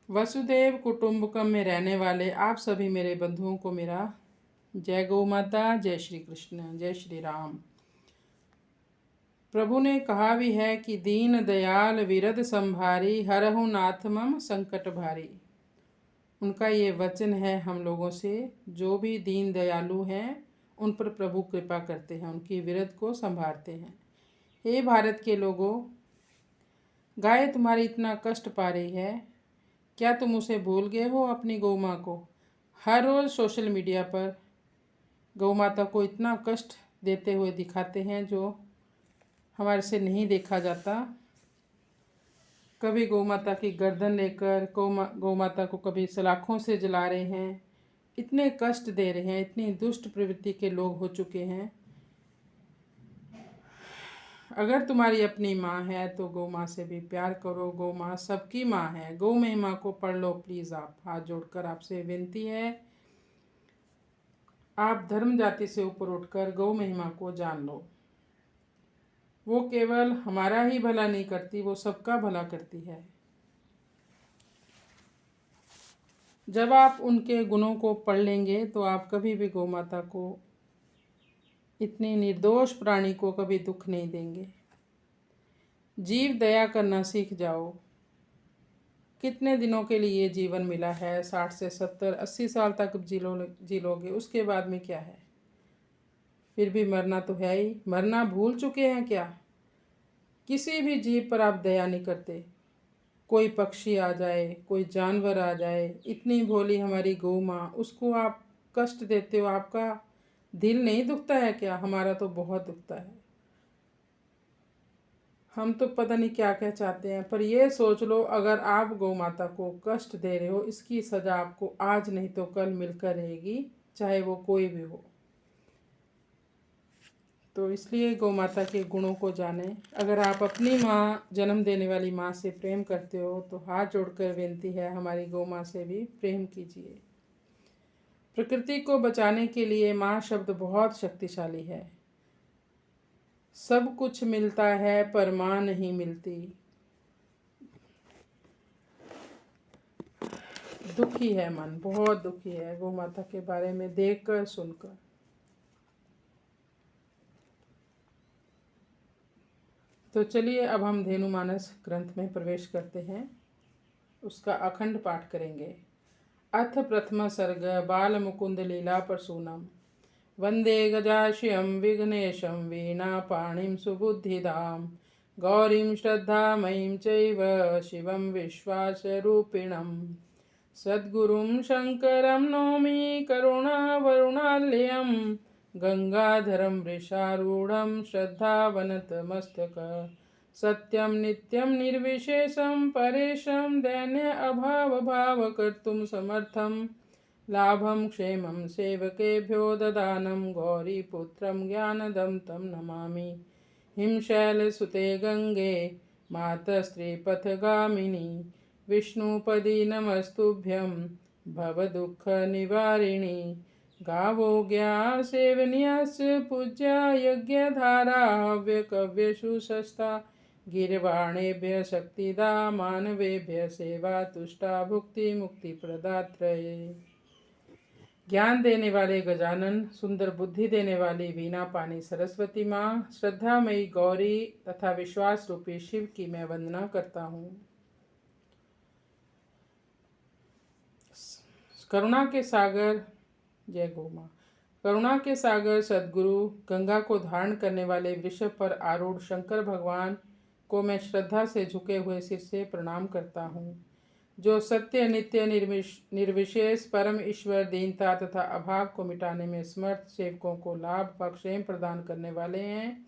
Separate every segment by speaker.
Speaker 1: वसुदेव कुटुंबकम में रहने वाले आप सभी मेरे बंधुओं को मेरा जय गौ माता, जय श्री कृष्ण, जय श्री राम। प्रभु ने कहा भी है कि दीन दयाल विरद संभारी, हरहु नाथ मम संकट भारी। उनका ये वचन है हम लोगों से, जो भी दीन दयालु हैं उन पर प्रभु कृपा करते हैं, उनकी विरद को संभालते हैं। हे भारत के लोगों, गाय तुम्हारी इतना कष्ट पा रही है, क्या तुम उसे भूल गए हो अपनी गौ माँ को? हर रोज़ सोशल मीडिया पर गौ माता को इतना कष्ट देते हुए दिखाते हैं जो हमारे से नहीं देखा जाता। कभी गौ माता की गर्दन लेकर गौ माता को कभी सलाखों से जला रहे हैं, इतने कष्ट दे रहे हैं, इतनी दुष्ट प्रवृत्ति के लोग हो चुके हैं। अगर तुम्हारी अपनी माँ है तो गौ माँ से भी प्यार करो। गौ माँ सबकी माँ है। गौ महिमा को पढ़ लो प्लीज़। आप हाथ जोड़कर आपसे विनती है, आप धर्म जाति से ऊपर उठकर गौ महिमा को जान लो। वो केवल हमारा ही भला नहीं करती, वो सबका भला करती है। जब आप उनके गुणों को पढ़ लेंगे तो आप कभी भी गौ माता को, इतनी निर्दोष प्राणी को कभी दुख नहीं देंगे। जीव दया करना सीख जाओ। कितने दिनों के लिए ये जीवन मिला है? 60 से 70 80 साल तक जी लोगे, उसके बाद में क्या है? फिर भी मरना तो है ही। मरना भूल चुके हैं क्या? किसी भी जीव पर आप दया नहीं करते। कोई पक्षी आ जाए, कोई जानवर आ जाए, इतनी भोली हमारी गौ माँ, उसको आप कष्ट देते हो। आपका दिल नहीं दुखता है क्या? हमारा तो बहुत दुखता है। हम तो पता नहीं क्या क्या चाहते हैं, पर ये सोच लो, अगर आप गौ माता को कष्ट दे रहे हो, इसकी सज़ा आपको आज नहीं तो कल मिलकर रहेगी, चाहे वो कोई भी हो। तो इसलिए गौ माता के गुणों को जानें। अगर आप अपनी माँ, जन्म देने वाली माँ से प्रेम करते हो तो हाथ जोड़कर विनती है, हमारी गौ माँ से भी प्रेम कीजिए। प्रकृति को बचाने के लिए माँ शब्द बहुत शक्तिशाली है। सब कुछ मिलता है पर माँ नहीं मिलती। दुखी है मन, बहुत दुखी है गौ माता के बारे में देखकर सुनकर। तो चलिए अब हम धेनुमानस ग्रंथ में प्रवेश करते हैं, उसका अखंड पाठ करेंगे। अथ प्रथम सर्ग बाल मुकुंद लीला प्रसूनम। वंदे गजाश्यम विघ्नेशम वीणा पाणिम सुबुद्धिदाम गौरीं श्रद्धामयीं चैव शिवं विश्वासरूपिणं सद्गुरुं शंकरं नौमि करुणावरुणालयं गंगाधरं वृषारूढं श्रद्धावनतमस्तक सत्यं नित्यं निर्विशेषं परेशं दैन्य अभाव भाव कर्तुं समर्थं लाभं क्षेमं सेवकेभ्यो ददानं गौरीपुत्रं ज्ञानदं तं नमामि। हिमशैलसुते गंगे मातस्त्रिपथगामिनी विष्णुपदी नमस्तुभ्यं भवदुःखनिवारिणी। गावो ज्ञा सेवनीयस्य पूज्या यज्ञधारा हव्यकव्येषु सस्ता गिर्वाणेभ्यः शक्तिदा मानवेभ्यः सेवा तुष्टा भुक्ति मुक्ति प्रदात्रये। ज्ञान देने वाले गजानन, सुंदर बुद्धि देने वाली वीणा पानी सरस्वती माँ, श्रद्धामयी गौरी तथा विश्वास रूपी शिव की मैं वंदना करता हूँ। करुणा के सागर, जय गौ माँ। करुणा के सागर सद्गुरु, गंगा को धारण करने वाले वृषभ पर आरूढ़ शंकर भगवान को मैं श्रद्धा से झुके हुए सिर से प्रणाम करता हूँ। जो सत्य, नित्य, निर्विशेष परम ईश्वर, दीनता तथा अभाव को मिटाने में समर्थ, सेवकों को लाभ व क्षेम प्रदान करने वाले हैं,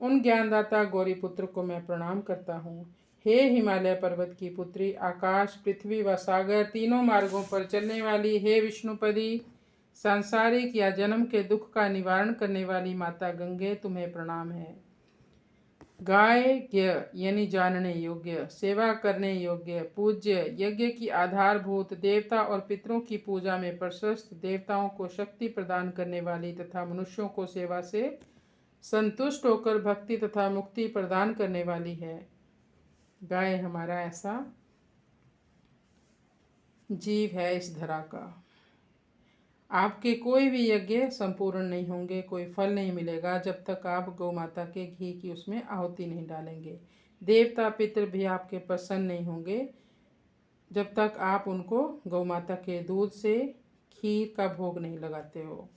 Speaker 1: उन ज्ञानदाता गौरीपुत्र को मैं प्रणाम करता हूँ। हे हिमालय पर्वत की पुत्री, आकाश, पृथ्वी व सागर तीनों मार्गों पर चलने वाली, हे विष्णुपदी, सांसारिक या जन्म के दुख का निवारण करने वाली माता गंगे, तुम्हें प्रणाम है। गायज्ञ यानी जानने योग्य, सेवा करने योग्य, पूज्य, यज्ञ की आधारभूत, देवता और पितरों की पूजा में प्रशस्त, देवताओं को शक्ति प्रदान करने वाली तथा मनुष्यों को सेवा से संतुष्ट होकर भक्ति तथा मुक्ति प्रदान करने वाली है। गाय हमारा ऐसा जीव है इस धरा का। आपके कोई भी यज्ञ संपूर्ण नहीं होंगे, कोई फल नहीं मिलेगा जब तक आप गौ माता के घी की उसमें आहुति नहीं डालेंगे। देवता पितृ भी आपके प्रसन्न नहीं होंगे जब तक आप उनको गौ माता के दूध से खीर का भोग नहीं लगाते हो।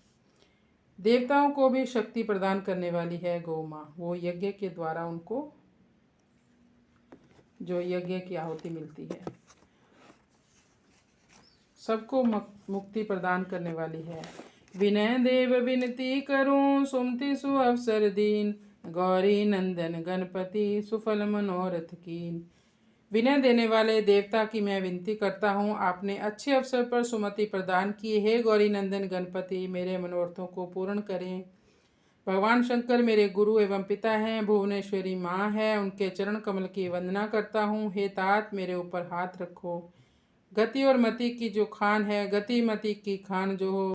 Speaker 1: देवताओं को भी शक्ति प्रदान करने वाली है गौ माँ। वो यज्ञ के द्वारा उनको जो यज्ञ की आहुति मिलती है, सबको मुक्ति प्रदान करने वाली है। विनय देव विनती करूं सुमति सु अवसर दीन, गौरी नंदन गणपति सुफल मनोरथ कीन। विनय देने वाले देवता की मैं विनती करता हूँ, आपने अच्छे अवसर पर सुमति प्रदान की। हे गौरी नंदन गणपति, मेरे मनोरथों को पूर्ण करें। भगवान शंकर मेरे गुरु एवं पिता हैं, भुवनेश्वरी माँ है, उनके चरण कमल की वंदना करता हूँ। हे तात, मेरे ऊपर हाथ रखो। गति और मति की जो खान है, गति मति की खान जो हो